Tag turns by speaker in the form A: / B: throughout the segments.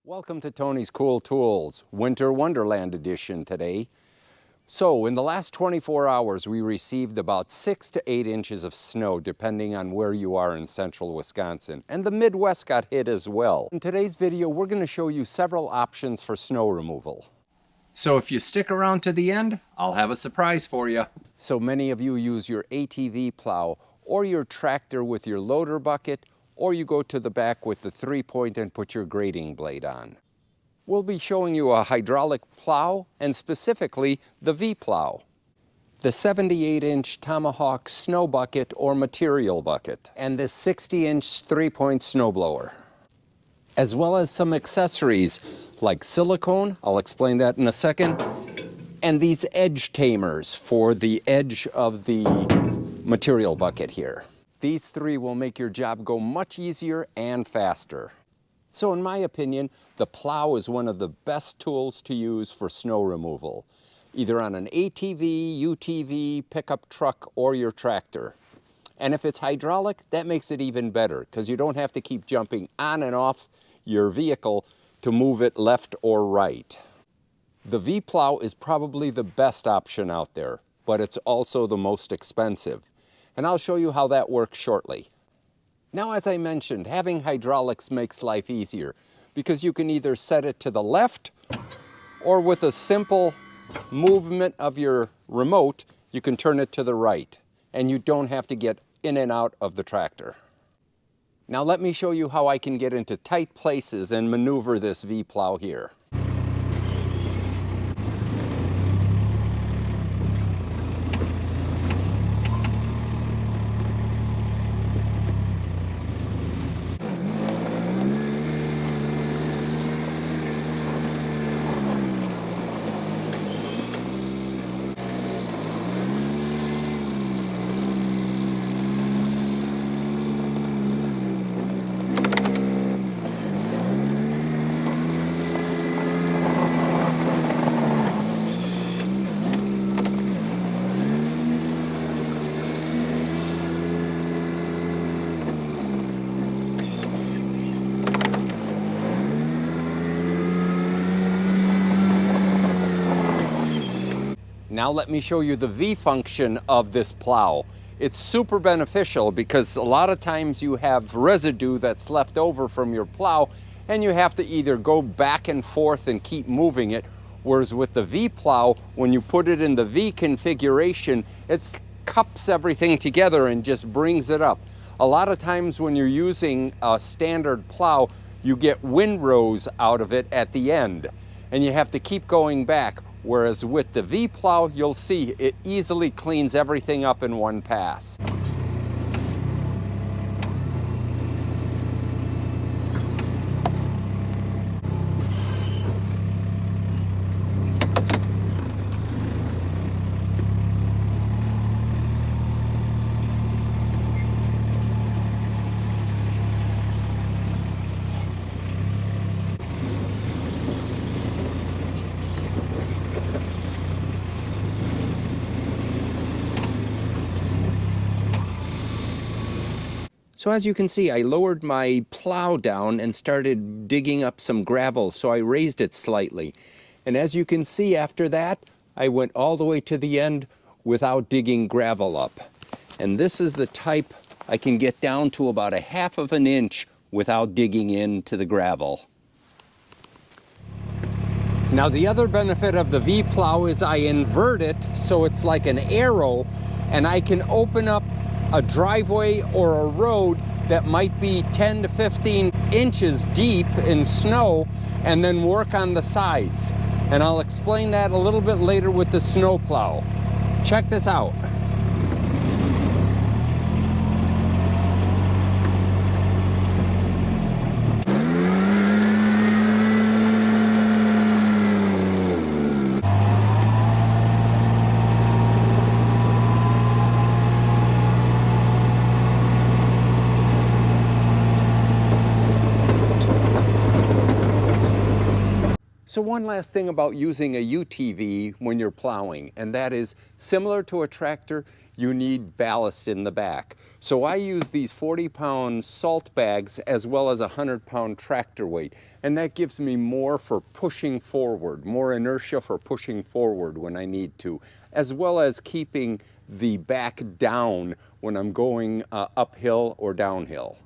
A: Welcome to Tony's Cool Tools, Winter Wonderland edition today. So in the last 24 hours, we received about 6 to 8 inches of snow, depending on where you are in central Wisconsin. And the Midwest got hit as well. In today's video, we're going to show you several options for snow removal. So if you stick around to the end, I'll have a surprise for you. So many of you use your ATV plow or your tractor with your loader bucket, or you go to the back with the 3-point and put your grading blade on. We'll be showing you a hydraulic plow, and specifically the V-plow, the 78-inch Tomahawk snow bucket or material bucket, and this 60-inch 3-point snowblower, as well as some accessories like silicone, I'll explain that in a second, and these edge tamers for the edge of the material bucket here. These three will make your job go much easier and faster. So in my opinion, the plow is one of the best tools to use for snow removal, either on an ATV, UTV, pickup truck, or your tractor. And if it's hydraulic, that makes it even better because you don't have to keep jumping on and off your vehicle to move it left or right. The V-plow is probably the best option out there, but it's also the most expensive. And I'll show you how that works shortly. Now, as I mentioned, having hydraulics makes life easier because you can either set it to the left or with a simple movement of your remote, you can turn it to the right and you don't have to get in and out of the tractor. Now let me show you how I can get into tight places and maneuver this V-plow here. Now let me show you the V function of this plow. It's super beneficial because a lot of times you have residue that's left over from your plow and you have to either go back and forth and keep moving it, whereas with the V-plow, when you put it in the V configuration, it cups everything together and just brings it up. A lot of times when you're using a standard plow, you get windrows out of it at the end and you have to keep going back. Whereas with the V-plow, you'll see it easily cleans everything up in one pass. So as you can see, I lowered my plow down and started digging up some gravel, so I raised it slightly. And as you can see after that, I went all the way to the end without digging gravel up. And this is the type I can get down to about 1/2 of an inch without digging into the gravel. Now the other benefit of the V-plow is I invert it so it's like an arrow, and I can open up a driveway or a road that might be 10 to 15 inches deep in snow and then work on the sides. And I'll explain that a little bit later with the snowplow. Check this out. So one last thing about using a UTV when you're plowing, and that is similar to a tractor, you need ballast in the back. So I use these 40-pound salt bags as well as a 100-pound tractor weight. And that gives me more for pushing forward, more inertia for pushing forward when I need to, as well as keeping the back down when I'm going uphill or downhill.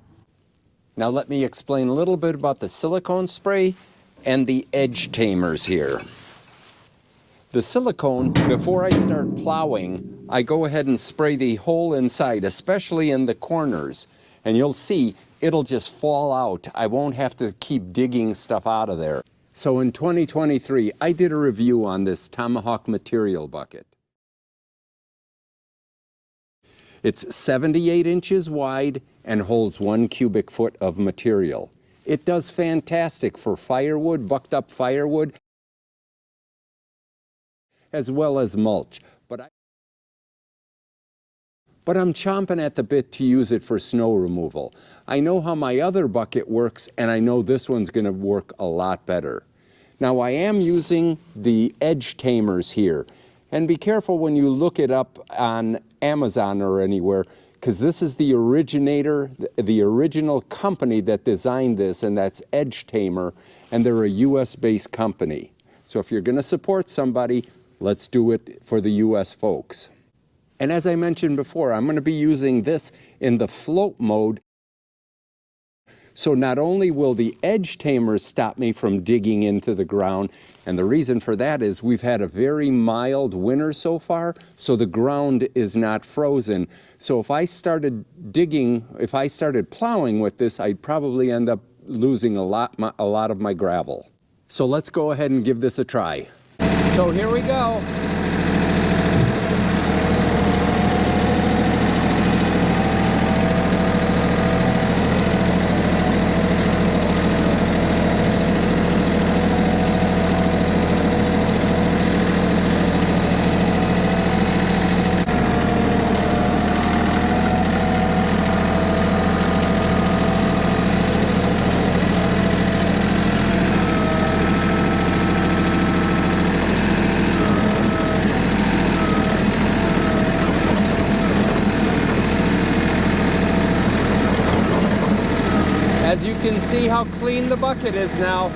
A: Now let me explain a little bit about the silicone spray and the edge tamers here. The silicone, before I start plowing, I go ahead and spray the whole inside, especially in the corners. And you'll see it'll just fall out. I won't have to keep digging stuff out of there. So in 2023, I did a review on this Tomahawk material bucket. It's 78 inches wide and holds 1 cubic foot of material. It does fantastic for firewood, bucked up firewood, as well as mulch. But I'm chomping at the bit to use it for snow removal. I know how my other bucket works, and I know this one's going to work a lot better. Now I am using the edge tamers here. And be careful when you look it up on Amazon or anywhere, because this is the originator, the original company that designed this, and that's Edge Tamer, and they're a US-based company. So if you're going to support somebody, let's do it for the US folks. And as I mentioned before, I'm going to be using this in the float mode. So not only will the edge tamers stop me from digging into the ground, and the reason for that is we've had a very mild winter so far, so the ground is not frozen. So if I started digging, if I started plowing with this, I'd probably end up losing a lot of my gravel. So let's go ahead and give this a try. So here we go. As you can see how clean the bucket is now.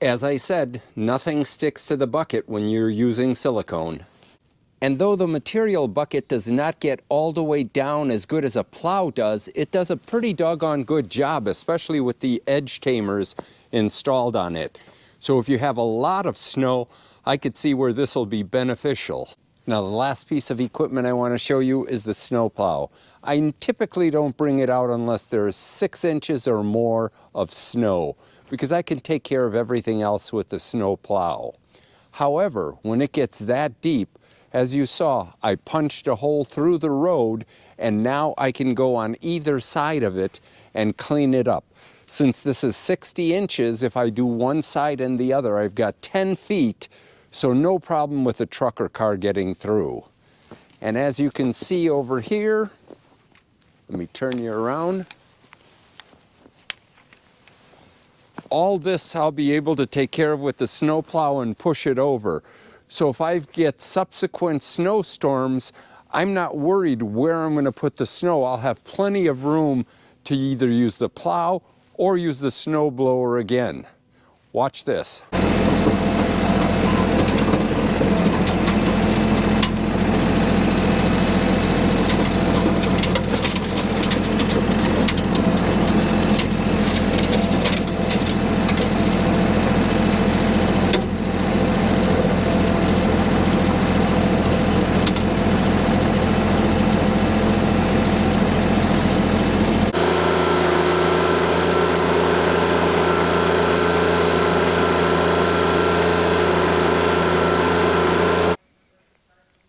A: As I said, nothing sticks to the bucket when you're using silicone. And though the material bucket does not get all the way down as good as a plow does, it does a pretty doggone good job, especially with the edge tamers installed on it. So if you have a lot of snow, I could see where this will be beneficial. Now the last piece of equipment I want to show you is the snowplow. I typically don't bring it out unless there's 6 inches or more of snow, because I can take care of everything else with the snowplow. However, when it gets that deep, as you saw, I punched a hole through the road, and now I can go on either side of it and clean it up. Since this is 60 inches, if I do one side and the other, I've got 10 feet, so no problem with a truck or car getting through. And as you can see over here, let me turn you around. All this I'll be able to take care of with the snowplow and push it over. So if I get subsequent snowstorms, I'm not worried where I'm going to put the snow. I'll have plenty of room to either use the plow or use the snowblower again. Watch this.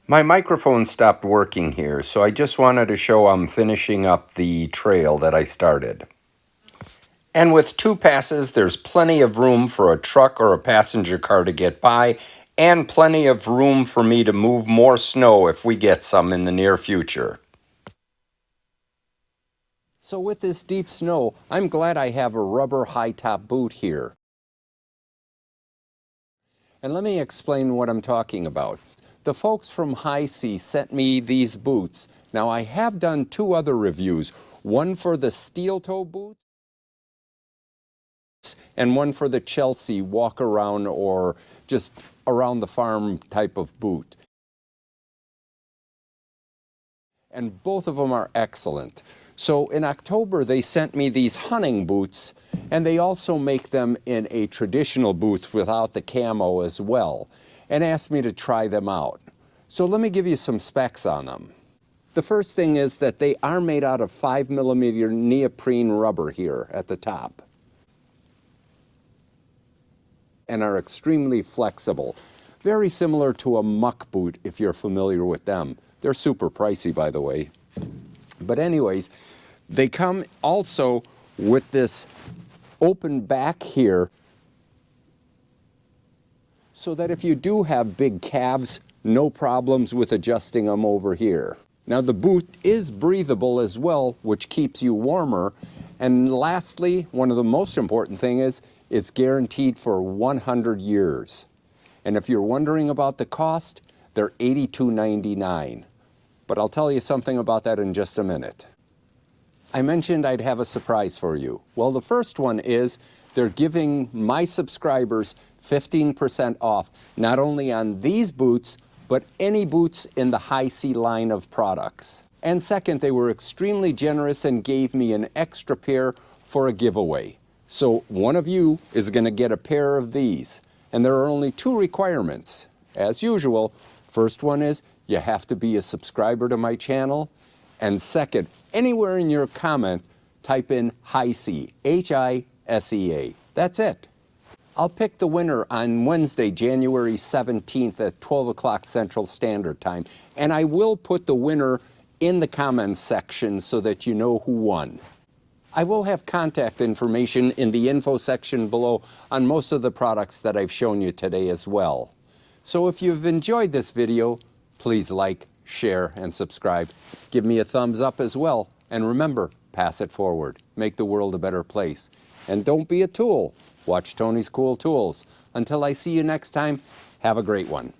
A: My microphone stopped working here, so I just wanted to show I'm finishing up the trail that I started. And with 2 passes, there's plenty of room for a truck or a passenger car to get by, and plenty of room for me to move more snow if we get some in the near future. So with this deep snow, I'm glad I have a rubber high-top boot here. And let me explain what I'm talking about. The folks from Hisea sent me these boots. Now I have done 2 other reviews, one for the steel toe boots and one for the Chelsea walk around or just around the farm type of boot. And both of them are excellent. So in October, they sent me these hunting boots, and they also make them in a traditional boot without the camo as well, and asked me to try them out. So let me give you some specs on them. The first thing is that they are made out of 5mm neoprene rubber here at the top, and are extremely flexible. Very similar to a muck boot if you're familiar with them. They're super pricey, by the way. But anyways, they come also with this open back here so that if you do have big calves, no problems with adjusting them over here. Now the boot is breathable as well, which keeps you warmer. And lastly, one of the most important things is it's guaranteed for 100 years. And if you're wondering about the cost, they're $82.99. But I'll tell you something about that in just a minute. I mentioned I'd have a surprise for you. Well, the first one is they're giving my subscribers 15% off, not only on these boots, but any boots in the Hisea line of products. And second, they were extremely generous and gave me an extra pair for a giveaway. So one of you is going to get a pair of these. And there are only 2 requirements. As usual, first one is you have to be a subscriber to my channel. And second, anywhere in your comment, type in Hisea, Hisea. That's it. I'll pick the winner on Wednesday, January 17th at 12 o'clock Central Standard Time. And I will put the winner in the comments section so that you know who won. I will have contact information in the info section below on most of the products that I've shown you today as well. So if you've enjoyed this video, please like, share, and subscribe. Give me a thumbs up as well. And remember, pass it forward. Make the world a better place. And don't be a tool. Watch Tony's Cool Tools. Until I see you next time, have a great one.